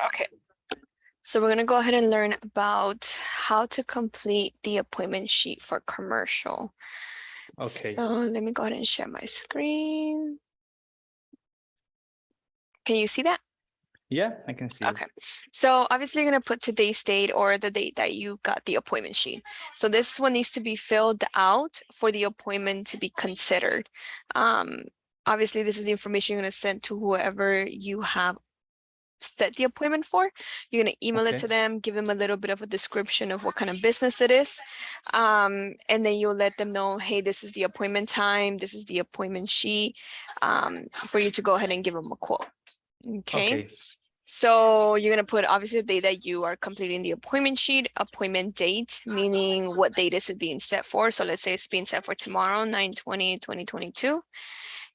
Okay. So we're going to go ahead and learn about how to complete the appointment sheet for commercial. Okay. So let me go ahead and share my screen. Can you see that? Yeah, I can see it. Okay. So obviously you're going to put today's date or the date that you got the appointment sheet. So this one needs to be filled out for the appointment to be considered. Obviously this is the information you're going to send to whoever you have set the appointment for. You're going to email it to them, give them a little bit of a description of what kind of business it is. And then you'll let them know, hey, this is the appointment time. This is the appointment sheet, for you to go ahead and give them a quote. Okay. So you're going to put obviously the date that you are completing the appointment sheet, appointment date, meaning what date is it being set for. So let's say it's being set for tomorrow, 9/20/2022.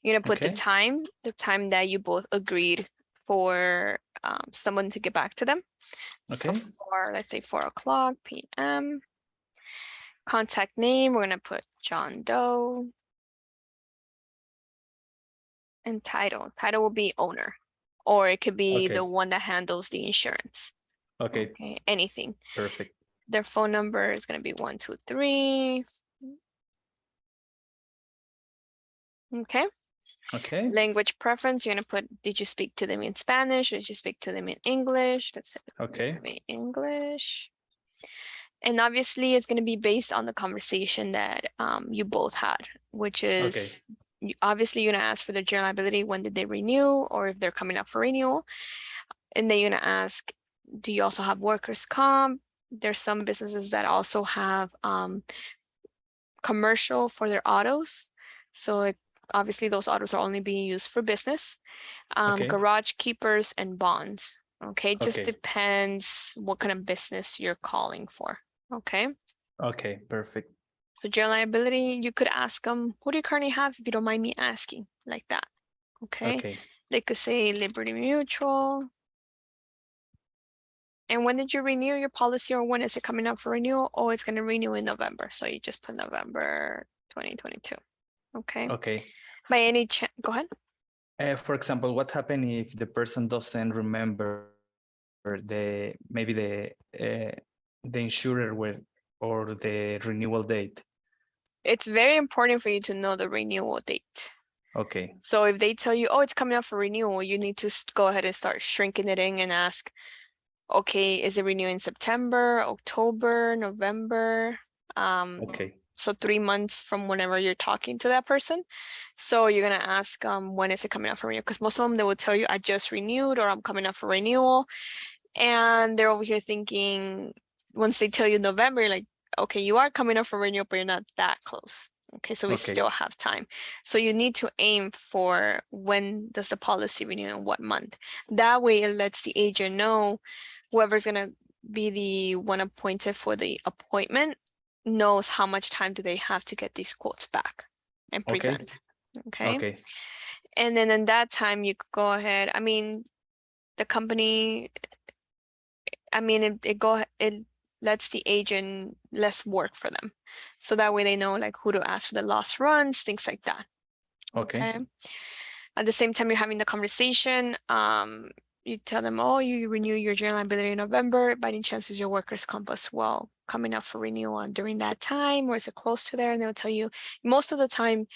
You're going to put the time that you both agreed for someone to get back to them. So for, let's say 4:00 p.m. Contact name, we're going to put John Doe. And title will be owner, or it could be the one that handles the insurance. Okay, anything. Perfect. Their phone number is going to be 123. Okay. Okay. Language preference, you're going to put, did you speak to them in Spanish or did you speak to them in English? Let's say English. And obviously it's going to be based on the conversation that you both had, which is obviously you're going to ask for their general liability, when did they renew, or if they're coming up for renewal. And then you're going to ask, do you also have workers' comp? There's some businesses that also have commercial for their autos. So obviously those autos are only being used for business. Garage keepers and bonds. Okay, it just depends what kind of business you're calling for. Okay. Okay, perfect. So general liability, you could ask them, who do you currently have, if you don't mind me asking, like that. Okay. They could say Liberty Mutual. And when did you renew your policy, or when is it coming up for renewal? Oh, it's going to renew in November. So you just put November 2022. Okay. Okay. By any chance, go ahead. For example, what happens if the person doesn't remember maybe the insurer or the renewal date? It's very important for you to know the renewal date. Okay. So if they tell you, oh, it's coming up for renewal, you need to go ahead and start shrinking it in and ask, okay, is it renewing September, October, November? So 3 months from whenever you're talking to that person. So you're going to ask, when is it coming up for renewal? Because most of them, they will tell you, I just renewed, or I'm coming up for renewal. And they're over here thinking, once they tell you November, you're like, okay, you are coming up for renewal, but you're not that close. Okay, so we still have time. So you need to aim for, when does the policy renew and what month? That way it lets the agent know, whoever's going to be the one appointed for the appointment knows how much time do they have to get these quotes back and present. Okay. And then in that time, you could go ahead. I mean, the company, I mean, it lets the agent less work for them. So that way they know like who to ask for the lost runs, things like that. Okay. At the same time, you're having the conversation. You tell them, oh, you renew your general liability in November. By any chance, is your workers' comp as well coming up for renewal during that time, or is it close to there? And they'll tell you, most of the time,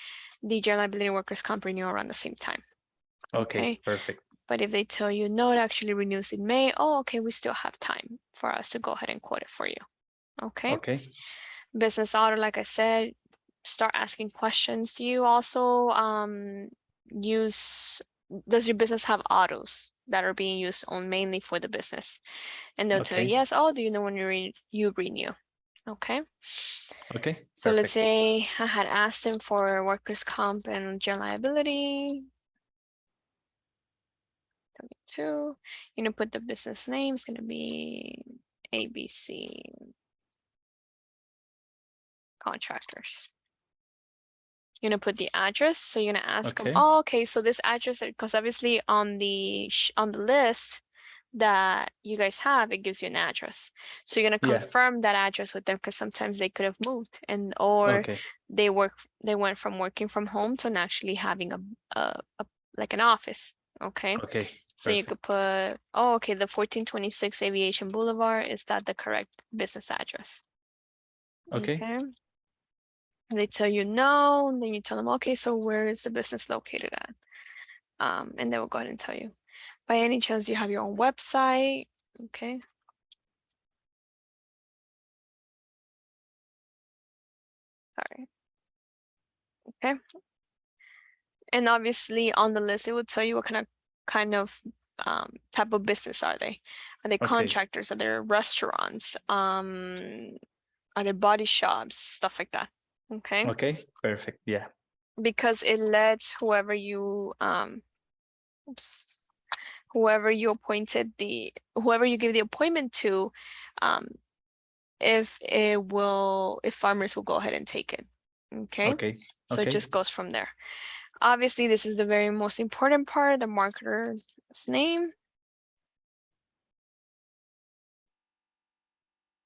the general liability and workers' comp renew around the same time. Okay, perfect. But if they tell you, no, it actually renews in May, oh, okay, we still have time for us to go ahead and quote it for you. Okay. Business auto, like I said, start asking questions. Do you also does your business have autos that are being used on mainly for the business? And they'll tell you, yes. Oh, do you know when you renew? Okay. So let's say I had asked them for workers' comp and general liability. 22. You're gonna put the business name. It's gonna be ABC Contractors. You're gonna put the address. So you're gonna ask them, oh, okay, so this address, because obviously on the list that you guys have, it gives you an address. So you're gonna confirm that address with them, because sometimes they could have moved or they went from working from home to actually having a like an office. Okay. So you Perfect. could put, oh, okay, the 1426 Aviation Boulevard, is that the correct business address? Okay. And they tell you no, and then you tell them, okay, so where is the business located at? And they will go ahead and tell you. By any chance, you have your own website? Okay. Sorry. Okay. And obviously on the list, it will tell you what kind of type of business are they? Are they Okay. contractors? Are they restaurants? Are there body shops? Stuff like that. Okay. Okay. Perfect. Yeah. Because it lets whoever you oops, whoever you give the appointment to, if farmers will go ahead and take it. Okay. Okay. So it Okay. just goes from there. Obviously, this is the very most important part, the marketer's name.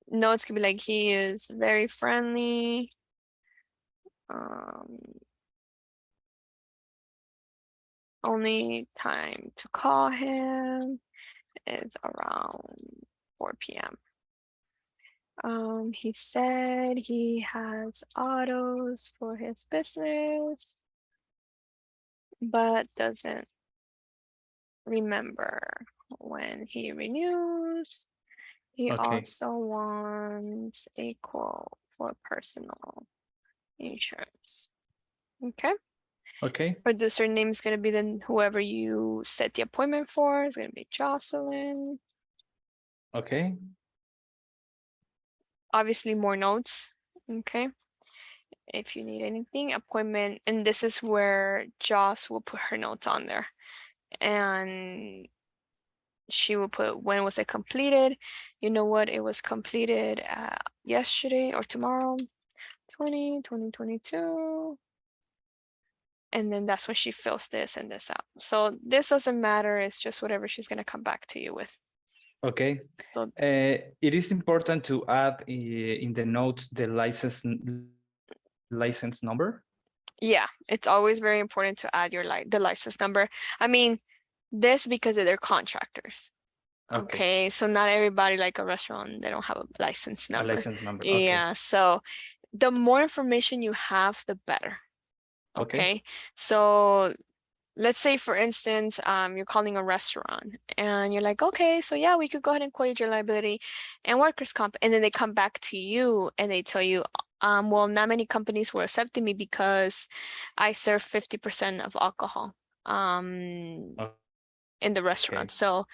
Notes can be like, he is very friendly. Only time to call him is around 4 p.m. He said he has autos for his business, but doesn't remember when he renews. He Okay. also wants a quote for personal insurance. Okay. Okay. Producer name is going to be then whoever you set the appointment for. It's going to be Jocelyn. Okay. Obviously, more notes. Okay. If you need anything, appointment, and this is where Joss will put her notes on there. And she will put when was it completed. You know what? It was completed yesterday or tomorrow, 2022. And then that's when she fills this and this out. So this doesn't matter. It's just whatever she's going to come back to you with. Okay. So It is important to add in the notes the license number. yeah, it's always very important to add the license number. I mean, this because they're contractors. Okay, so not everybody like a restaurant, they don't have a license A number. license number. Yeah, so the more information you have, the better. Okay, so let's say for instance, you're calling a restaurant and you're like, okay, so yeah, we could go ahead and quote your liability and workers' comp, and then they come back to you and they tell you, well, not many companies were accepting me because I serve 50% of alcohol in the restaurant. So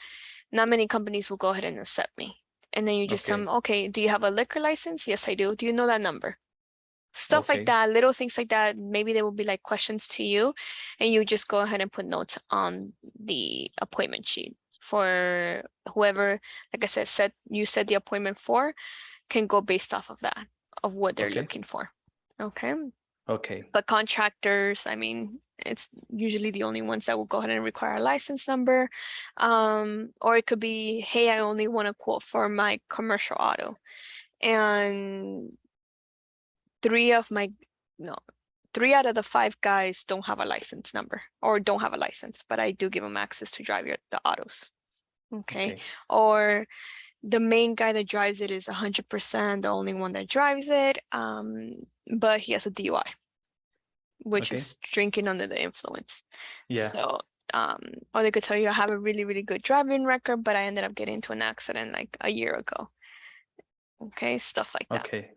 not many companies will go ahead and accept me. And then you just tell them, okay, do you have a liquor license? Yes, I do. Do you know that number? Stuff like that, little things like that. Maybe there will be like questions to you, and you just go ahead and put notes on the appointment sheet for whoever, like I said, you set the appointment for, can go based off of that, of what they're looking for. Okay. Okay. But contractors, I mean, it's usually the only ones that will go ahead and require a license number. Or it could be, hey, I only want a quote for my commercial auto. And three out of the 5 guys don't have a license number or don't have a license, but I do give them access to drive the autos. Okay. Or the main guy that drives it is 100% the only one that drives it, but he has a DUI, which is drinking under the influence. Yeah. So, or they could tell you I have a really, really good driving record, but I ended up getting into an accident like a year ago. Okay, stuff like that. Okay.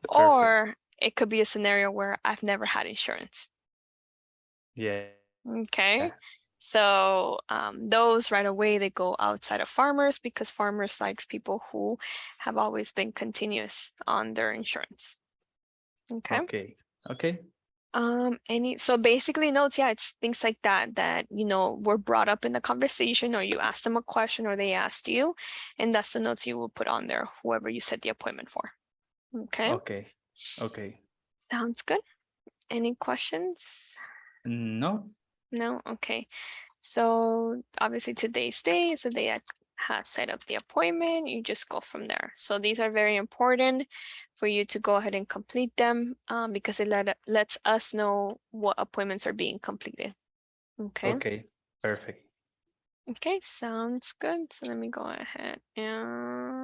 Or it could be a scenario where I've never had insurance. Yeah. Okay. So those right away, they go outside of farmers because farmers likes people who have always been continuous on their insurance. Okay. Okay. Okay. So basically notes, yeah, it's things like that were brought up in the conversation, or you asked them a question or they asked you, and that's the notes you will put on there, whoever you set the appointment for. Okay. Okay. Okay. Sounds good. Any questions? No. No? Okay. So obviously today's day is the day I has set up the appointment. You just go from there. So these are very important for you to go ahead and complete them because it lets us know what appointments are being completed. Okay. Okay. Perfect. Okay, sounds good. So let me go ahead and